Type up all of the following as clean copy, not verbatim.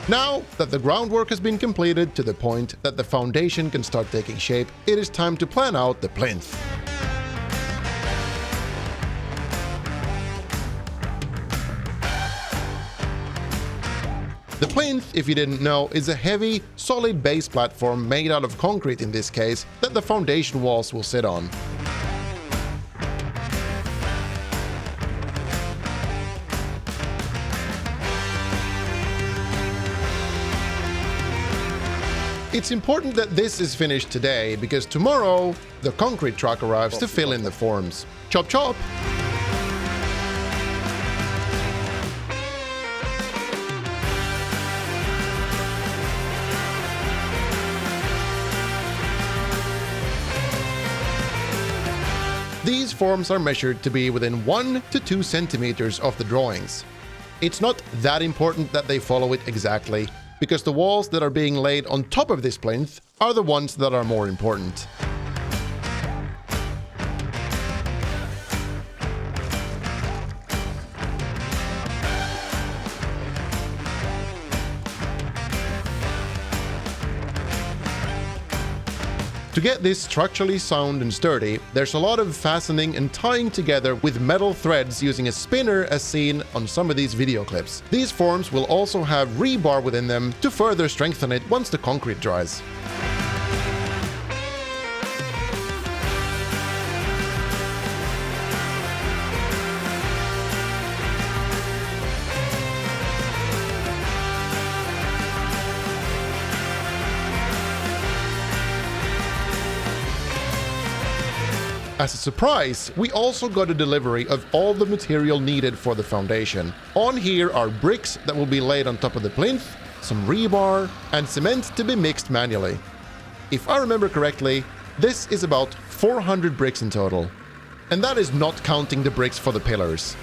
Now that the groundwork has been completed to the point that the foundation can start taking shape, it is time to plan out the plinth. The plinth, if you didn't know, is a heavy, solid base platform made out of concrete in this case that the foundation walls will sit on. It's important that this is finished today because tomorrow the concrete truck arrives to fill in the forms. Chop chop! These forms are measured to be within 1 to 2 centimeters of the drawings. It's not that important that they follow it exactly, because the walls that are being laid on top of this plinth are the ones that are more important. To get this structurally sound and sturdy, there's a lot of fastening and tying together with metal threads using a spinner as seen on some of these video clips. These forms will also have rebar within them to further strengthen it once the concrete dries. As a surprise, we also got a delivery of all the material needed for the foundation. On here are bricks that will be laid on top of the plinth, some rebar, and cement to be mixed manually. If I remember correctly, this is about 400 bricks in total. And that is not counting the bricks for the pillars.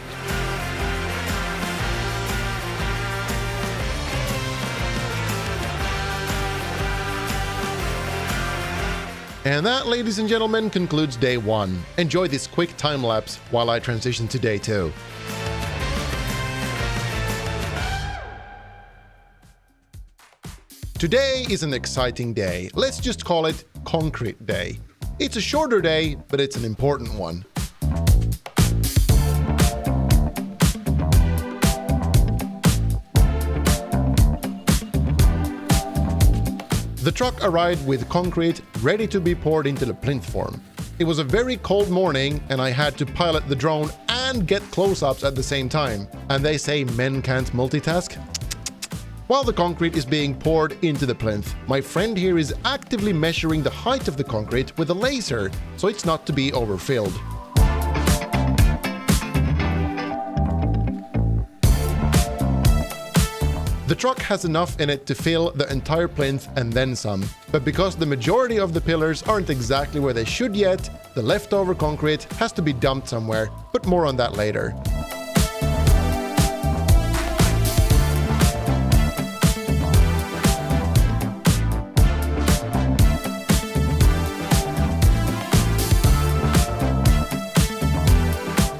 And that, ladies and gentlemen, concludes day 1. Enjoy this quick time-lapse while I transition to day 2. Today is an exciting day. Let's just call it Concrete Day. It's a shorter day, but it's an important one. The truck arrived with concrete ready to be poured into the plinth form. It was a very cold morning and I had to pilot the drone and get close-ups at the same time. And they say men can't multitask? While the concrete is being poured into the plinth, my friend here is actively measuring the height of the concrete with a laser, so it's not to be overfilled. The truck has enough in it to fill the entire plinth and then some, but because the majority of the pillars aren't exactly where they should yet, the leftover concrete has to be dumped somewhere, but more on that later.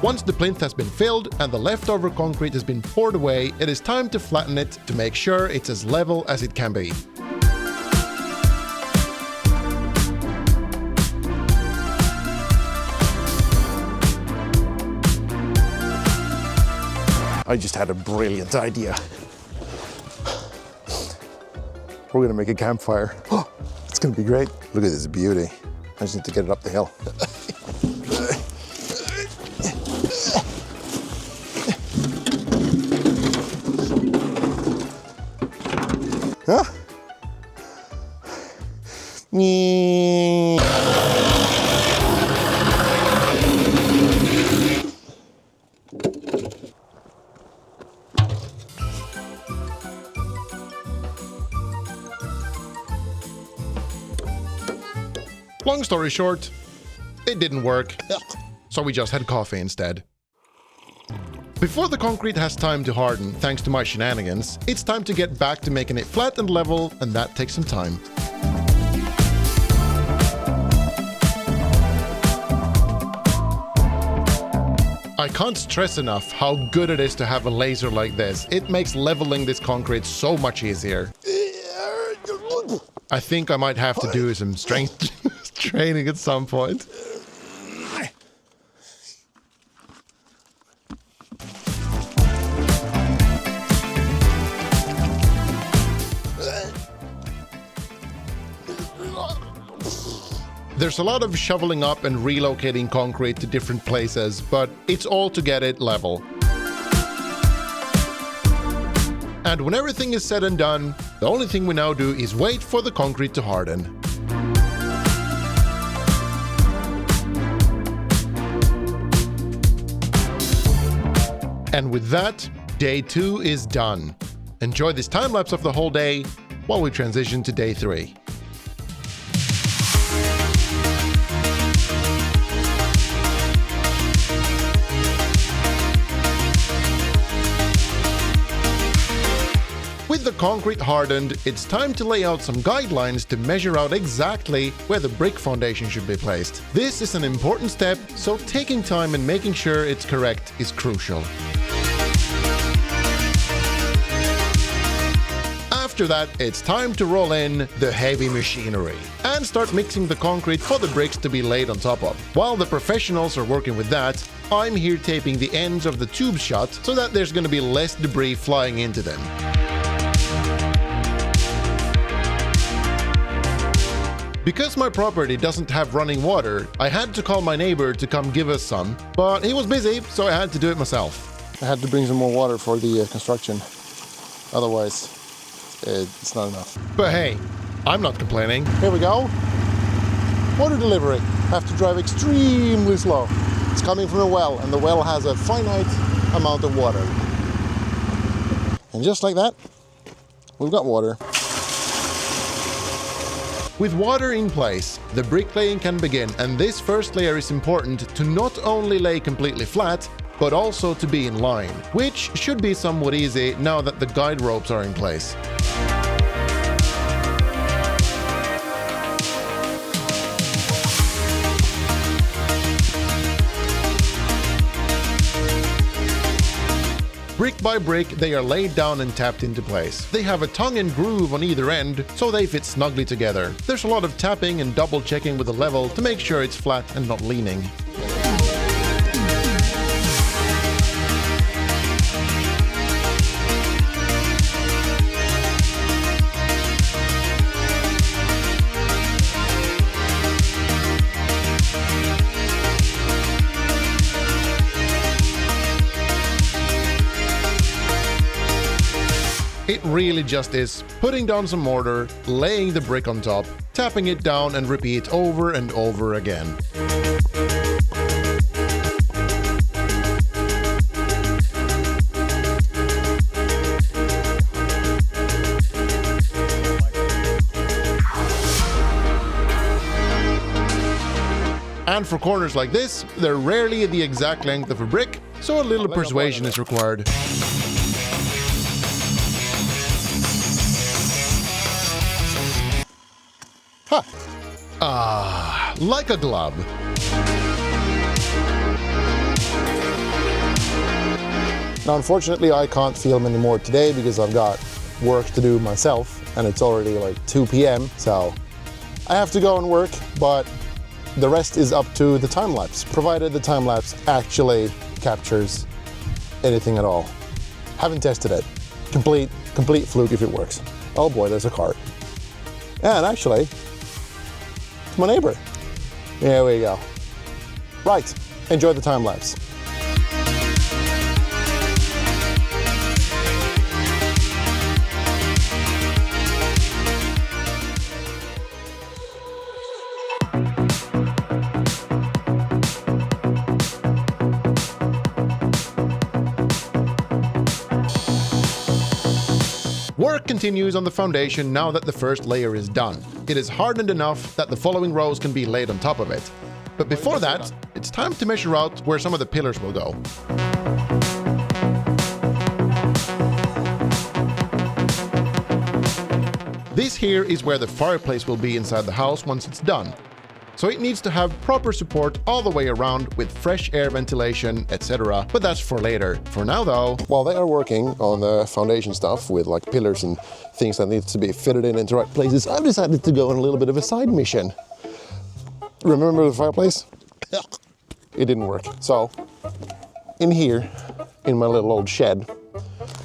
Once the plinth has been filled and the leftover concrete has been poured away, it is time to flatten it to make sure it's as level as it can be. I just had a brilliant idea. We're gonna make a campfire. Oh, it's gonna be great. Look at this beauty. I just need to get it up the hill. Huh? Long story short, it didn't work, so we just had coffee instead. Before the concrete has time to harden, thanks to my shenanigans, it's time to get back to making it flat and level, and that takes some time. I can't stress enough how good it is to have a laser like this. It makes leveling this concrete so much easier. I think I might have to do some strength training at some point. There's a lot of shoveling up and relocating concrete to different places, but it's all to get it level. And when everything is said and done, the only thing we now do is wait for the concrete to harden. And with that, day 2 is done. Enjoy this time lapse of the whole day while we transition to day 3. With the concrete hardened, it's time to lay out some guidelines to measure out exactly where the brick foundation should be placed. This is an important step, so taking time and making sure it's correct is crucial. After that, it's time to roll in the heavy machinery and start mixing the concrete for the bricks to be laid on top of. While the professionals are working with that, I'm here taping the ends of the tubes shut so that there's going to be less debris flying into them. Because my property doesn't have running water, I had to call my neighbor to come give us some, but he was busy, so I had to do it myself. I had to bring some more water for the construction, otherwise it's not enough. But hey, I'm not complaining. Here we go. Water delivery. Have to drive extremely slow. It's coming from a well, and the well has a finite amount of water. And just like that, we've got water. With water in place, the bricklaying can begin, and this first layer is important to not only lay completely flat, but also to be in line, which should be somewhat easy now that the guide ropes are in place. Brick by brick, they are laid down and tapped into place. They have a tongue and groove on either end, so they fit snugly together. There's a lot of tapping and double checking with the level to make sure it's flat and not leaning. It really just is putting down some mortar, laying the brick on top, tapping it down and repeat over and over again. And for corners like this, they're rarely the exact length of a brick, so a little persuasion is required. Huh. Ah, like a glove. Now, unfortunately, I can't film anymore today because I've got work to do myself, and it's already like 2 p.m. So I have to go and work, but the rest is up to the time-lapse, provided the time-lapse actually captures anything at all. Haven't tested it. Complete fluke if it works. Oh boy, there's a car. And actually, my neighbor. There we go. Right, enjoy the time lapse. Work continues on the foundation now that the first layer is done. It is hardened enough that the following rows can be laid on top of it. But before that, it's time to measure out where some of the pillars will go. This here is where the fireplace will be inside the house once it's done. so it needs to have proper support all the way around with fresh air ventilation, etc. But that's for later. For now though, while they are working on the foundation stuff with like pillars and things that needs to be fitted in into right places, I've decided to go on a little bit of a side mission. Remember the fireplace? It didn't work. So in here, in my little old shed,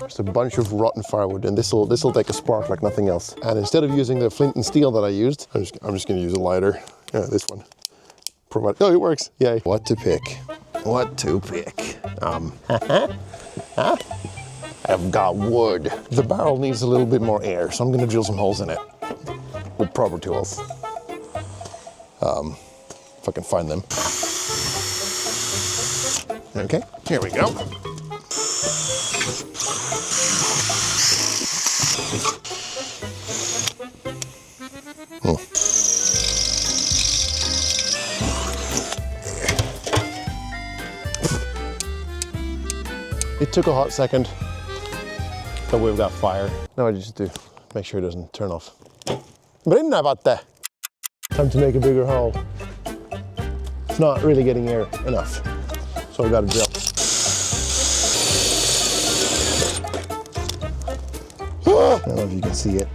there's a bunch of rotten firewood, and this'll take a spark like nothing else. And instead of using the flint and steel that I used, I'm just gonna use a lighter. Yeah, this one. Oh, it works. Yay. What to pick? What to pick? I've got wood. The barrel needs a little bit more air, so I'm gonna drill some holes in it with proper tools. If I can find them. Okay, here we go. It took a hot second, but we've got fire. Now I just do make sure it doesn't turn off. Brinner vatte! Time to make a bigger hole. It's not really getting air enough, so I got to drill. I don't know if you can see it.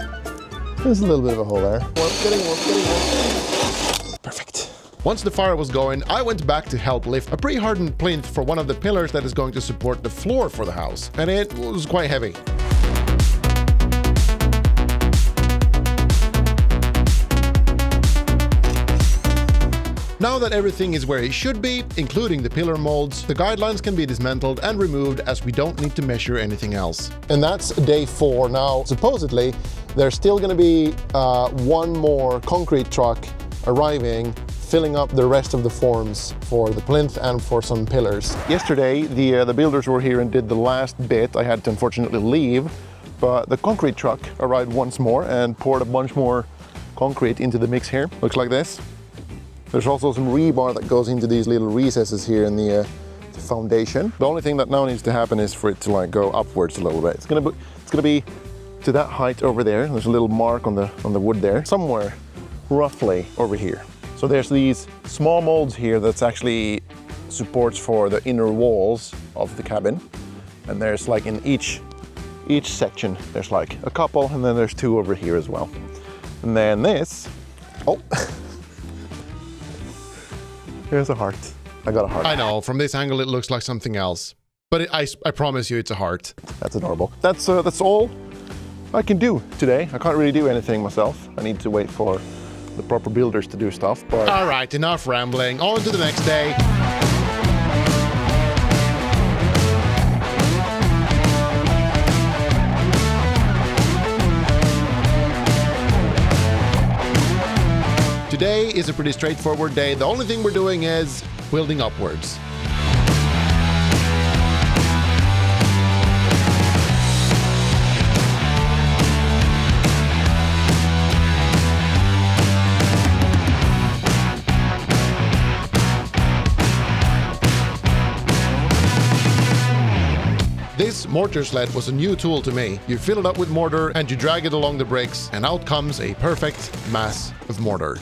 There's a little bit of a hole there. Getting warm. Perfect. Once the fire was going, I went back to help lift a pre-hardened plinth for one of the pillars that is going to support the floor for the house, and it was quite heavy. Now that everything is where it should be, including the pillar molds, the guidelines can be dismantled and removed as we don't need to measure anything else. And that's day 4. Now, supposedly, there's still going to be one more concrete truck arriving, filling up the rest of the forms for the plinth and for some pillars. Yesterday, the builders were here and did the last bit. I had to unfortunately leave, but the concrete truck arrived once more and poured a bunch more concrete into the mix here. Looks like this. There's also some rebar that goes into these little recesses here in the foundation. The only thing that now needs to happen is for it to like go upwards a little bit. It's gonna be to that height over there. There's a little mark on the wood there, somewhere roughly over here. So there's these small molds here that's actually supports for the inner walls of the cabin. And there's like in each section, there's like a couple, and then there's 2 over here as well. And then this, oh. Here's a heart. I got a heart. I know, from this angle it looks like something else. But I promise you it's a heart. That's adorable. That's all I can do today. I can't really do anything myself. I need to wait for the proper builders to do stuff, but... All right, enough rambling. On to the next day. Today is a pretty straightforward day. The only thing we're doing is building upwards. This mortar sled was a new tool to me. You fill it up with mortar and you drag it along the bricks, and out comes a perfect mass of mortar.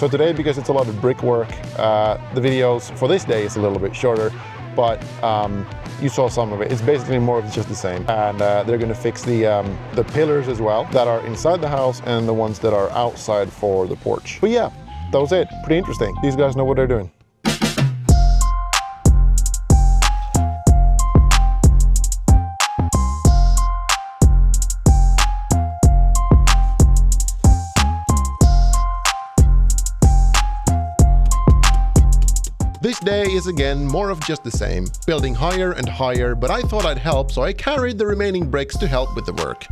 So today, because it's a lot of brickwork, the videos for this day is a little bit shorter, but you saw some of it. It's basically more of just the same. And they're gonna fix the pillars as well that are inside the house and the ones that are outside for the porch. But yeah, that was it. Pretty interesting. These guys know what they're doing. This day is again more of just the same, building higher and higher, but I thought I'd help, so I carried the remaining bricks to help with the work.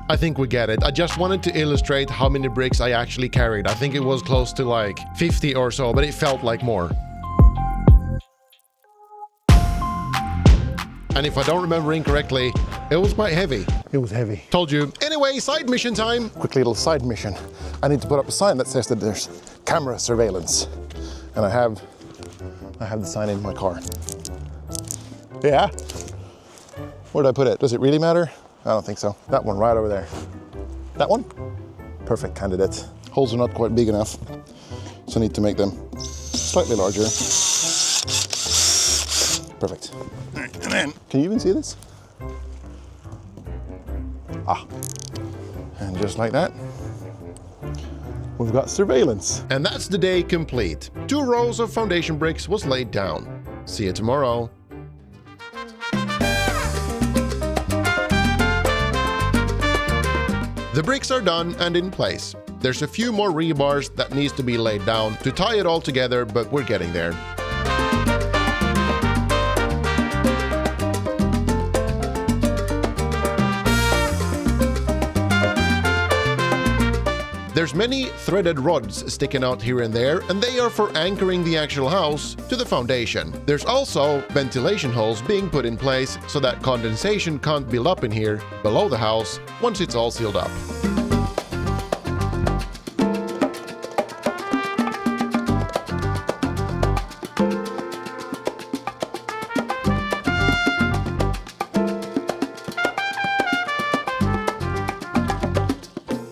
I think we get it. I just wanted to illustrate how many bricks I actually carried. I think it was close to like 50 or so, but it felt like more. And if I don't remember incorrectly, it was quite heavy. It was heavy. Told you. Anyway, side mission time. Quick little side mission. I need to put up a sign that says that there's camera surveillance. And I have the sign in my car. Yeah. Where did I put it? Does it really matter? I don't think so. That one right over there. That one? Perfect candidate. Holes are not quite big enough, so I need to make them slightly larger. Perfect. All right, and then, can you even see this? Ah, and just like that, we've got surveillance. And that's the day complete. 2 rows of foundation bricks was laid down. See you tomorrow. The bricks are done and in place. There's a few more rebars that needs to be laid down to tie it all together, but we're getting there. There's many threaded rods sticking out here and there, and they are for anchoring the actual house to the foundation. There's also ventilation holes being put in place so that condensation can't build up in here below the house once it's all sealed up.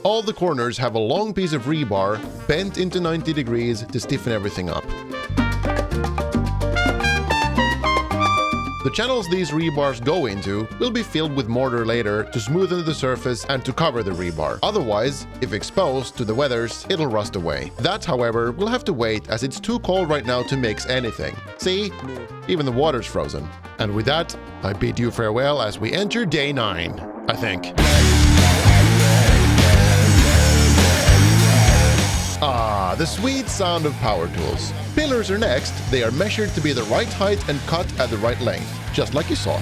All the corners have a long piece of rebar bent into 90 degrees to stiffen everything up. The channels these rebars go into will be filled with mortar later to smoothen the surface and to cover the rebar. Otherwise, if exposed to the weathers, it'll rust away. That, however, will have to wait as it's too cold right now to mix anything. See? Even the water's frozen. And with that, I bid you farewell as we enter day 9, I think. Ah, the sweet sound of power tools. Pillars are next. They are measured to be the right height and cut at the right length, just like you saw.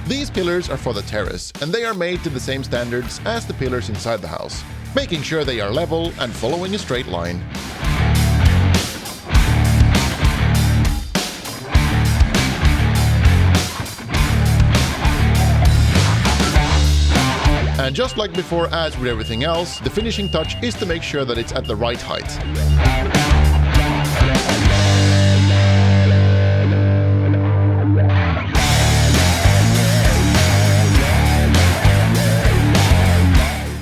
These pillars are for the terrace, and they are made to the same standards as the pillars inside the house, making sure they are level and following a straight line. And just like before, as with everything else, the finishing touch is to make sure that it's at the right height.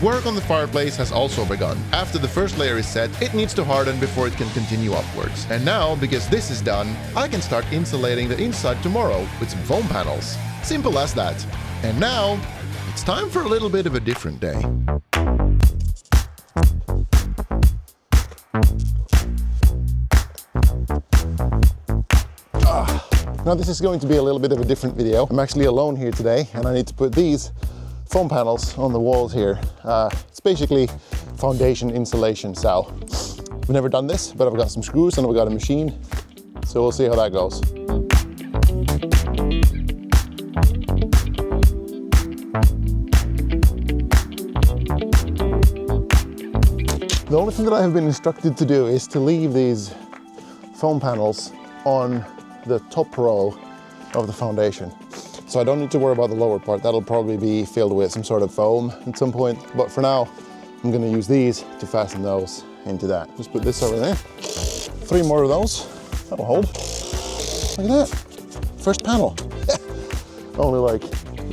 Work on the fireplace has also begun. After the first layer is set, it needs to harden before it can continue upwards. And now, because this is done, I can start insulating the inside tomorrow with some foam panels. Simple as that. And now, it's time for a little bit of a different day. Now this is going to be a little bit of a different video. I'm actually alone here today and I need to put these foam panels on the walls here. It's basically foundation insulation. So I've never done this, but I've got some screws and I've got a machine. So we'll see how that goes. The only thing that I have been instructed to do is to leave these foam panels on the top row of the foundation. so I don't need to worry about the lower part. That'll probably be filled with some sort of foam at some point. But for now, I'm gonna use these to fasten those into that. Just put this over there. 3 more of those, that'll hold. Look at that, first panel. Only like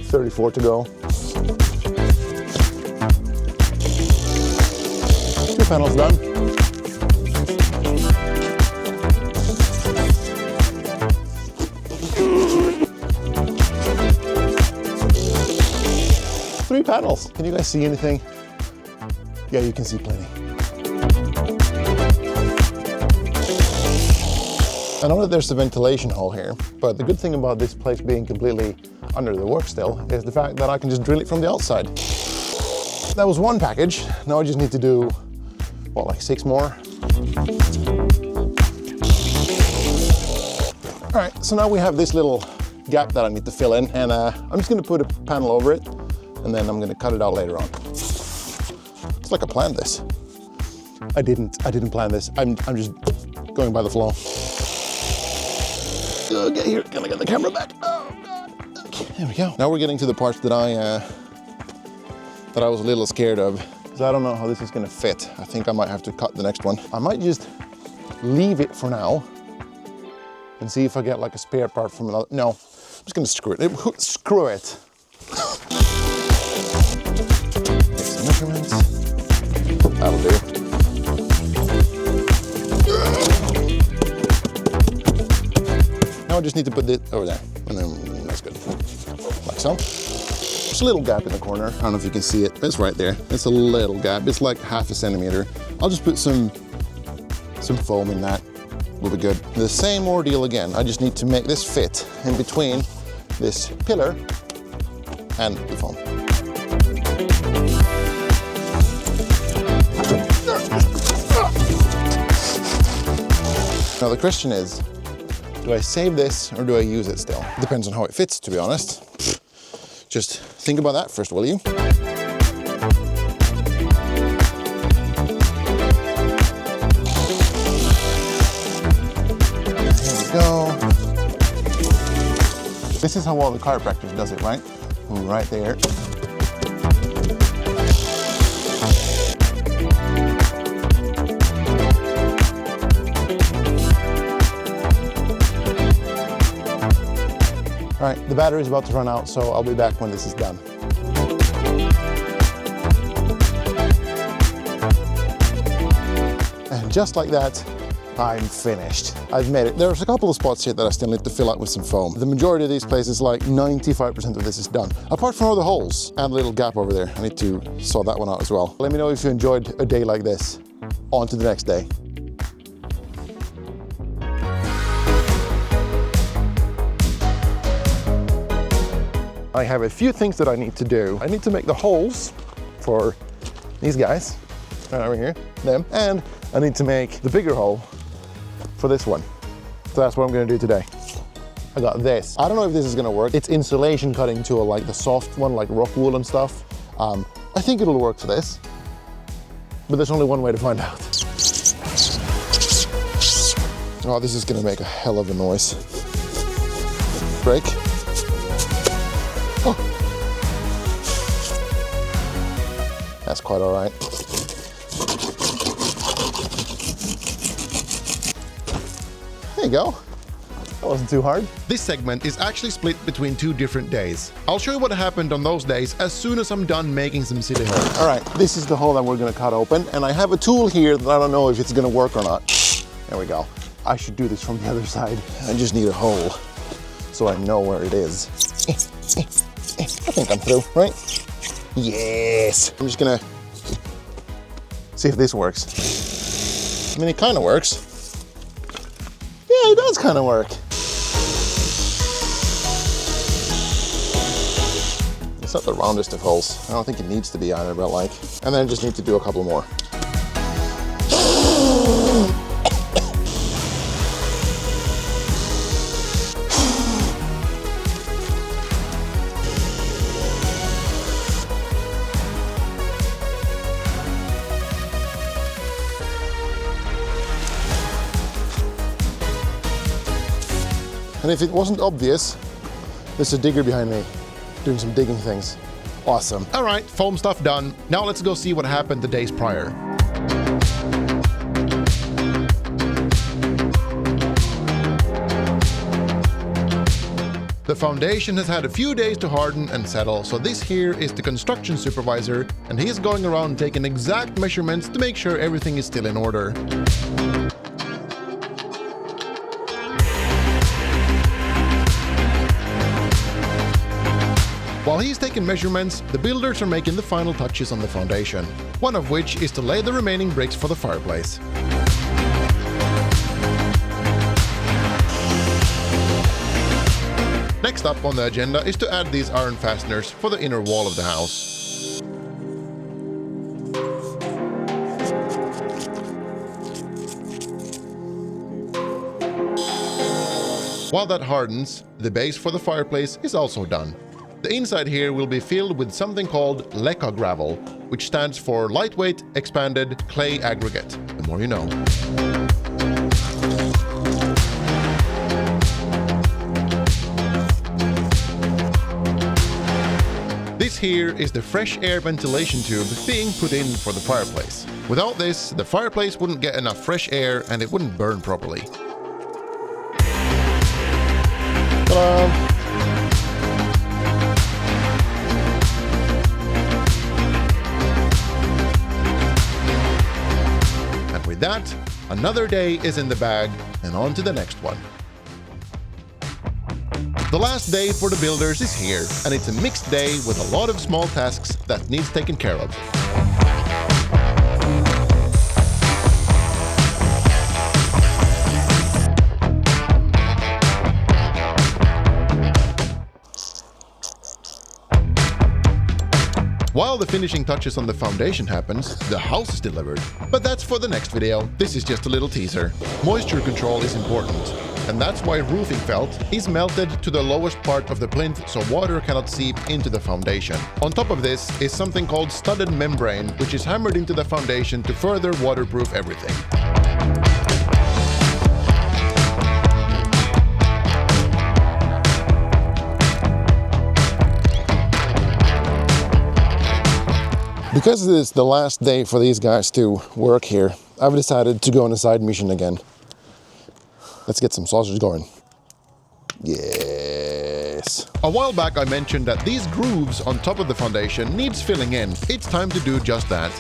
34 to go. 2 panels done. Three panels. Can you guys see anything? Yeah, you can see plenty. I know that there's a ventilation hole here, but the good thing about this place being completely under the work still is the fact that I can just drill it from the outside. That was 1 package. Now I just need to do, what, like 6 more? All right, so now we have this little gap that I need to fill in, and I'm just gonna put a panel over it, and then I'm gonna cut it out later on. It's like I planned this. I didn't plan this. I'm just going by the flow. Okay, here, can I get the camera back? Oh God. Okay, there we go. Now we're getting to the parts that I was a little scared of, because I don't know how this is gonna fit. I think I might have to cut the next one. I might just leave it for now and see if I get like a spare part from another. No, I'm just gonna screw it. Screw it. Take some measurements. That'll do. Now I just need to put it over there, and then that's good. Like so. Just a little gap in the corner. I don't know if you can see it. It's right there. It's a little gap. It's like 1/2 centimeter. I'll just put some foam in that. Will be good. The same ordeal again. I just need to make this fit in between this pillar and the foam. Now the question is, do I save this or do I use it still? Depends on how it fits, to be honest. Just think about that first, will you? Here we go. This is how all the chiropractors does it, right? Right there. All right, the battery's about to run out, so I'll be back when this is done. And just like that, I'm finished. I've made it. There's a couple of spots here that I still need to fill out with some foam. The majority of these places, like 95% of this is done. Apart from all the holes and a little gap over there. I need to sort that one out as well. Let me know if you enjoyed a day like this. On to the next day. I have a few things that I need to do. I need to make the holes for these guys, right over here, them, and I need to make the bigger hole for this one. So that's what I'm gonna do today. I got this. I don't know if this is gonna work. It's insulation cutting tool, like the soft one, like rock wool and stuff. I think it'll work for this, but there's only one way to find out. Oh, this is gonna make a hell of a noise. Break. Oh. That's quite all right. There you go. That wasn't too hard. This segment is actually split between 2 different days. I'll show you what happened on those days as soon as I'm done making some silly holes. All right, this is the hole that we're gonna cut open, and I have a tool here that I don't know if it's gonna work or not. There we go. I should do this from the other side. I just need a hole so I know where it is. I think I'm through, right? Yes. I'm just gonna see if this works. I mean, it kind of works. Yeah, it does kind of work. It's not the roundest of holes. I don't think it needs to be either, but like, and then I just need to do a couple more. And if it wasn't obvious, There's a digger behind me doing some digging things. Awesome. All right, foam stuff done. Now let's go see what happened the days prior. The foundation has had a few days to harden and settle, so this here is the construction supervisor, and he is going around taking exact measurements to make sure everything is still in order. While he's taking measurements, the builders are making the final touches on the foundation, one of which is to lay the remaining bricks for the fireplace. Next up on the agenda is to add these iron fasteners for the inner wall of the house. While that hardens, the base for the fireplace is also done. The inside here will be filled with something called leca gravel, which stands for lightweight expanded clay aggregate. The more you know. This here is the fresh air ventilation tube being put in for the fireplace. Without this, the fireplace wouldn't get enough fresh air and it wouldn't burn properly. Ta-da! And with that, another day is in the bag and on to the next one. The last day for the builders is here, and it's a mixed day with a lot of small tasks that needs taken care of. While the finishing touches on the foundation happens, the house is delivered. But that's for the next video. This is just a little teaser. Moisture control is important. And that's why roofing felt is melted to the lowest part of the plinth so water cannot seep into the foundation. On top of this is something called studded membrane, which is hammered into the foundation to further waterproof everything. Because it is the last day for these guys to work here, I've decided to go on a side mission again. Let's get some sausage going. Yes. A while back I mentioned that these grooves on top of the foundation needs filling in. It's time to do just that.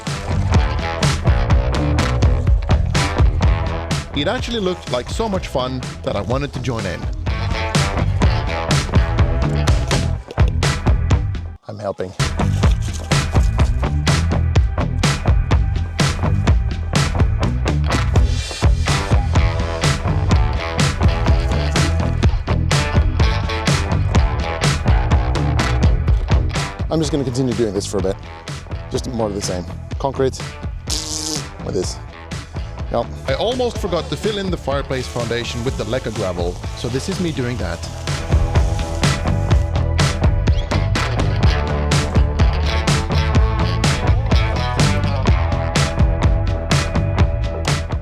It actually looked like so much fun that I wanted to join in. I'm helping. I'm just going to continue doing this for a bit. Just more of the same. Concrete with this. Yep. I almost forgot to fill in the fireplace foundation with the leca gravel, so this is me doing that.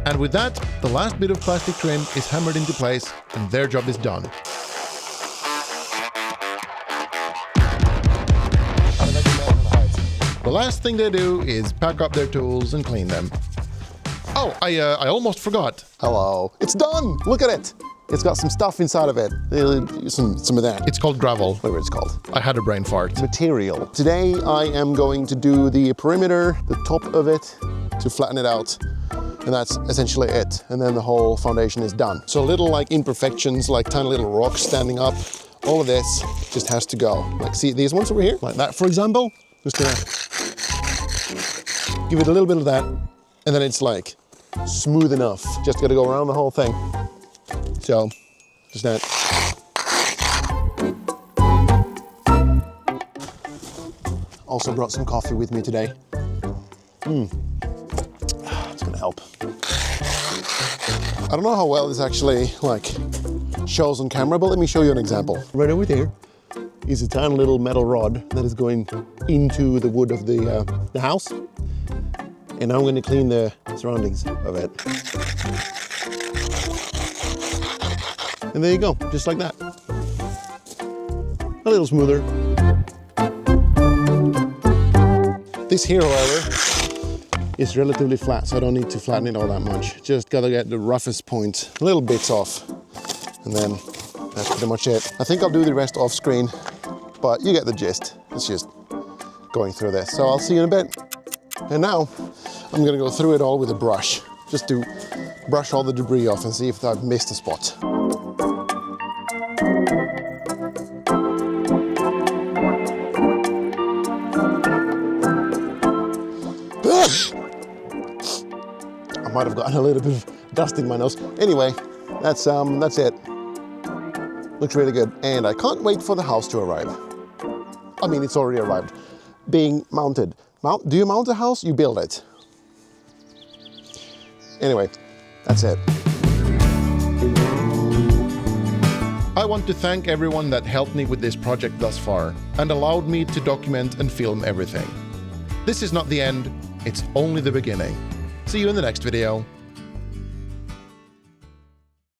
And with that, the last bit of plastic trim is hammered into place and their job is done. The last thing they do is pack up their tools and clean them. Oh, I almost forgot. Hello. It's done! Look at it! It's got some stuff inside of it. Some of that. It's called gravel. Whatever it's called. I had a brain fart. Material. Today I am going to do the perimeter, the top of it, to flatten it out. And that's essentially it. And then the whole foundation is done. So little like imperfections, like tiny little rocks standing up. All of this just has to go. Like see these ones over here? Like that, for example. Just gonna give it a little bit of that. And then it's like smooth enough. Just gotta go around the whole thing. So, just that. Also brought some coffee with me today. It's gonna help. I don't know how well this actually like shows on camera, but let me show you an example. Right over there is a tiny little metal rod that is going into the wood of the house. And I'm going to clean the surroundings of it. And there you go, just like that. a little smoother. This here, however, is relatively flat, so I don't need to flatten it all that much. Just gotta get the roughest point, little bits off, and then that's pretty much it. I think I'll do the rest off screen, but you get the gist. It's just going through this. So I'll see you in a bit. And now I'm gonna go through it all with a brush, just to brush all the debris off and see if I've missed a spot. I might have gotten a little bit of dust in my nose. Anyway, that's it. Looks really good. And I can't wait for the house to arrive. I mean, it's already arrived. Being mounted. Do you mount a house? You build it. Anyway, that's it. I want to thank everyone that helped me with this project thus far and allowed me to document and film everything. This is not the end, it's only the beginning. See you in the next video.